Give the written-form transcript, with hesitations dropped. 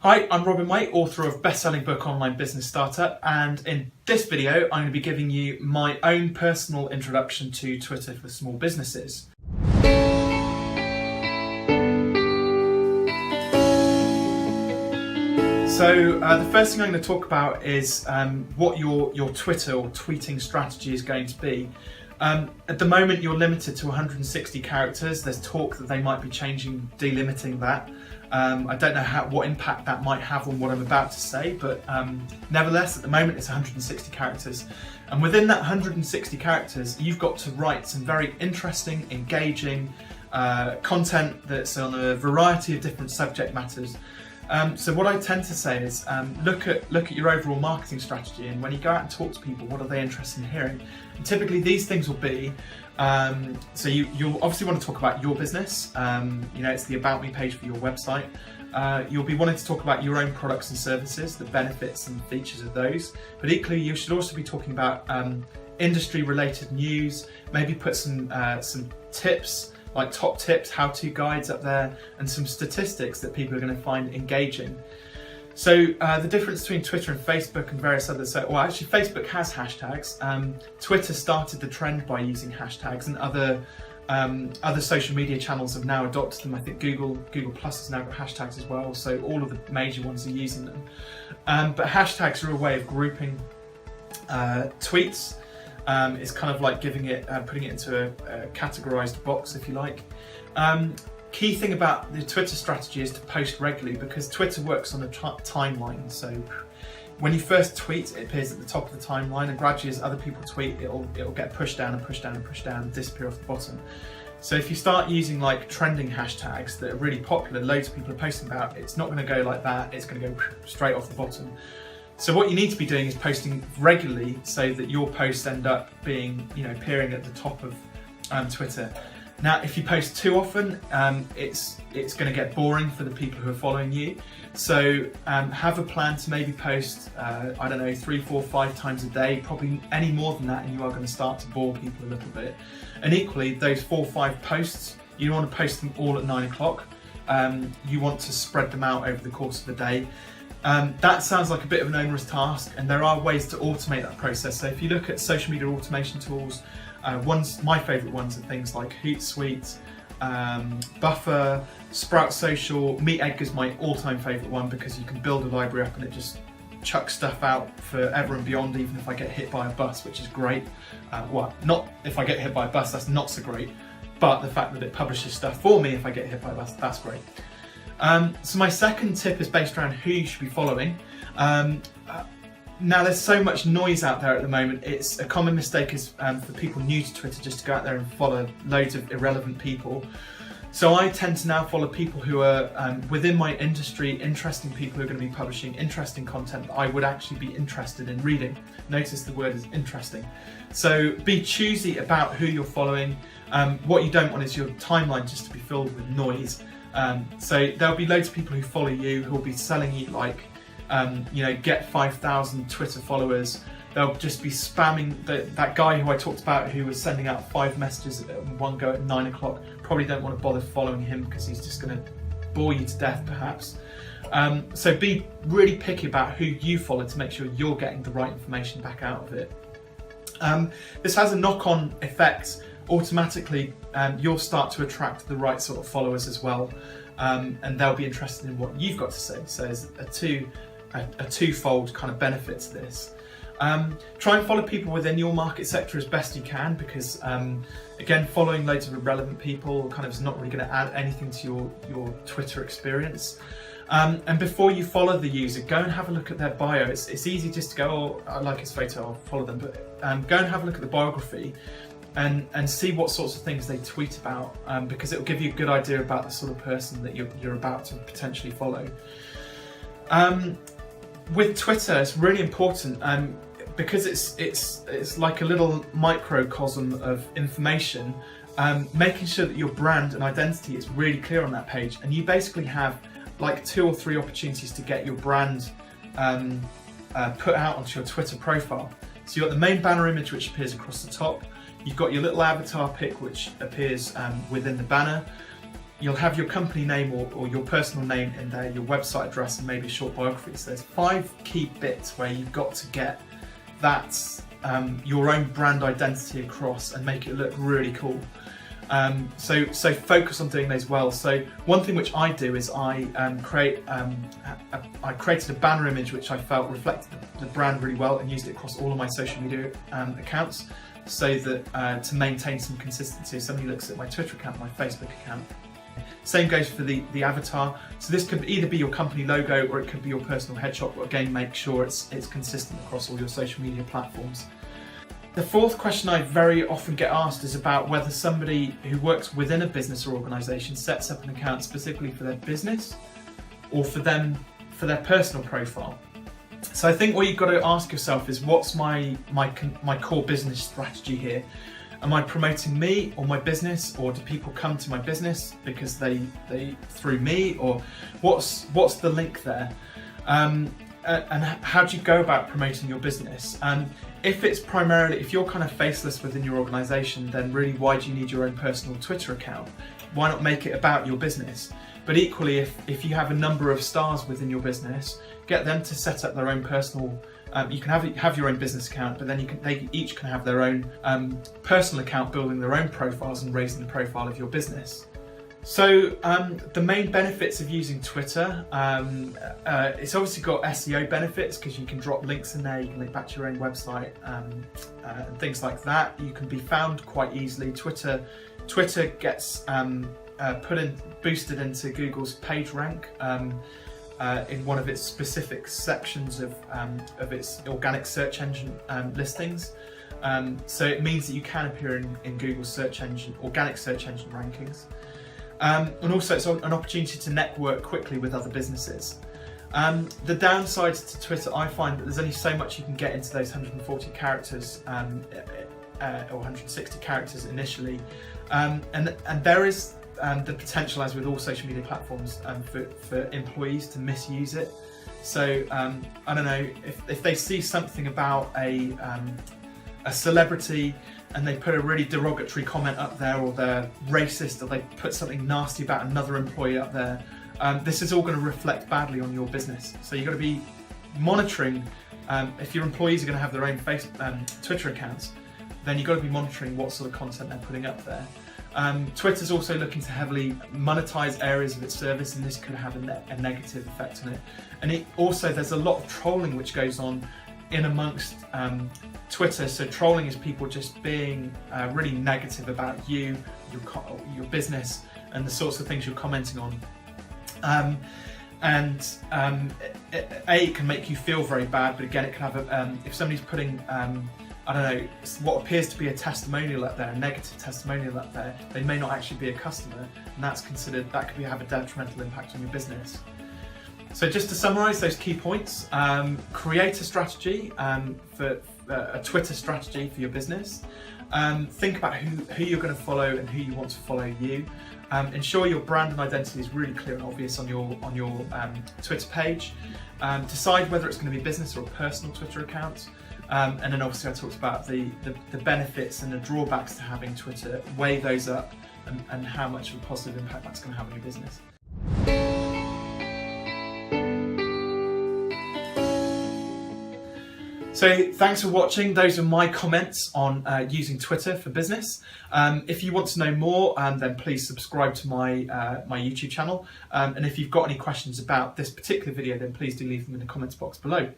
Hi, I'm Waite, author of best-selling book Online Business Starter, and in this video I'm going to be giving you my own personal introduction to Twitter for small businesses. So the first thing I'm going to talk about is what your Twitter or tweeting strategy is going to be. At the moment you're limited to 160 characters. There's talk that they might be delimiting that. I don't know what impact that might have on what I'm about to say, but nevertheless at the moment it's 160 characters. And within that 160 characters you've got to write some very interesting, engaging content that's on a variety of different subject matters. So what I tend to say is look at your overall marketing strategy, and when you go out and talk to people, what are they interested in hearing? And typically these things will be, so you'll obviously want to talk about your business, it's the About Me page for your website. You'll be wanting to talk about your own products and services, the benefits and features of those, but equally you should also be talking about industry related news, maybe put some tips, like top tips, how-to guides up there, and some statistics that people are going to find engaging. So the difference between Twitter and Facebook and various others, well actually Facebook has hashtags. Twitter started the trend by using hashtags, and other social media channels have now adopted them. I think Google Plus has now got hashtags as well, so all of the major ones are using them. But hashtags are a way of grouping tweets. It's kind of like putting it into a categorized box, if you like. Key thing about the Twitter strategy is to post regularly, because Twitter works on a timeline. So when you first tweet, it appears at the top of the timeline, and gradually as other people tweet, it'll get pushed down and pushed down and pushed down and disappear off the bottom. So if you start using like trending hashtags that are really popular, loads of people are posting about, it's not going to go like that. It's going to go straight off the bottom. So what you need to be doing is posting regularly so that your posts end up being, appearing at the top of Twitter. Now, if you post too often, it's going to get boring for the people who are following you. So have a plan to maybe post, 3, 4, 5 times a day, probably any more than that, and you are going to start to bore people a little bit. And equally, those 4 or 5 posts, you don't want to post them all at 9 o'clock. You want to spread them out over the course of the day. That sounds like a bit of an onerous task, and there are ways to automate that process. So if you look at social media automation tools, my favourite ones are things like Hootsuite, Buffer, Sprout Social. MeetEgg is my all-time favourite one, because you can build a library up and it just chucks stuff out forever and beyond, even if I get hit by a bus, which is great. Well, not if I get hit by a bus, that's not so great, but the fact that it publishes stuff for me if I get hit by a bus, that's great. So my second tip is based around who you should be following. Now there's so much noise out there at the moment. It's a common mistake for people new to Twitter just to go out there and follow loads of irrelevant people. So I tend to now follow people who are within my industry, interesting people who are going to be publishing interesting content that I would actually be interested in reading. Notice the word is interesting. So be choosy about who you're following. What you don't want is your timeline just to be filled with noise. So there'll be loads of people who follow you who will be selling you get 5,000 Twitter followers. They'll just be spamming that guy who I talked about who was sending out 5 messages in one go at 9 o'clock. Probably don't want to bother following him because he's just going to bore you to death perhaps. So be really picky about who you follow to make sure you're getting the right information back out of it. This has a knock-on effect. Automatically you'll start to attract the right sort of followers as well, and they'll be interested in what you've got to say. So there's a twofold kind of benefit to this. Try and follow people within your market sector as best you can, because again, following loads of irrelevant people kind of is not really going to add anything to your Twitter experience. And before you follow the user, go and have a look at their bio. It's easy just to go, oh, I like his photo, I'll follow them, but go and have a look at the biography and see what sorts of things they tweet about, because it will give you a good idea about the sort of person that you're about to potentially follow. With Twitter, it's really important because it's like a little microcosm of information. Making sure that your brand and identity is really clear on that page, and you basically have like 2 or 3 opportunities to get your brand put out onto your Twitter profile. So you've got the main banner image, which appears across the top. You've got your little avatar pic, which appears within the banner. you'll have your company name or your personal name in there, your website address, and maybe a short biography. So there's 5 key bits where you've got to get that your own brand identity across and make it look really cool. So focus on doing those well. So one thing which I do is I created a banner image which I felt reflected the brand really well, and used it across all of my social media accounts, so that to maintain some consistency. If somebody looks at my Twitter account, my Facebook account. Same goes for the avatar. So this could either be your company logo or it could be your personal headshot, but again, make sure it's consistent across all your social media platforms. The 4th question I very often get asked is about whether somebody who works within a business or organisation sets up an account specifically for their business or for their personal profile. So I think what you've got to ask yourself is, what's my core business strategy here? Am I promoting me or my business, or do people come to my business because they through me, or what's the link there? And how do you go about promoting your business? If you're kind of faceless within your organisation, then really why do you need your own personal Twitter account? Why not make it about your business? But equally, if you have a number of stars within your business, get them to set up their own personal. You can have your own business account, but then they each can have their own personal account, building their own profiles and raising the profile of your business. So the main benefits of using Twitter, it's obviously got SEO benefits because you can drop links in there, you can link back to your own website and things like that. You can be found quite easily. Twitter gets boosted into Google's page rank in one of its specific sections of its organic search engine listings. So it means that you can appear in Google's organic search engine rankings. And also it's an opportunity to network quickly with other businesses. The downside to Twitter, I find that there's only so much you can get into those 140 characters or 160 characters initially, and there is the potential, as with all social media platforms, for employees to misuse it. So I don't know, if they see something about a celebrity and they put a really derogatory comment up there, or they're racist, or they put something nasty about another employee up there, this is all going to reflect badly on your business. So you've got to be monitoring, if your employees are going to have their own Twitter accounts, then you've got to be monitoring what sort of content they're putting up there. Twitter's also looking to heavily monetize areas of its service, and this could have a negative effect on it. And there's a lot of trolling which goes on in amongst Twitter. So trolling is people just being really negative about you, your business, and the sorts of things you're commenting on. It can make you feel very bad, but again, it can have if somebody's putting I don't know, what appears to be a testimonial up there, a negative testimonial up there, they may not actually be a customer, and that could have a detrimental impact on your business. So just to summarise those key points, create a strategy for a Twitter strategy for your business. Think about who you're going to follow and who you want to follow you. Ensure your brand and identity is really clear and obvious on your Twitter page. Decide whether it's going to be business or a personal Twitter account. And then obviously I talked about the benefits and the drawbacks to having Twitter. Weigh those up and how much of a positive impact that's going to have on your business. So thanks for watching. Those are my comments on using Twitter for business. If you want to know more, then please subscribe to my YouTube channel. And if you've got any questions about this particular video, then please do leave them in the comments box below.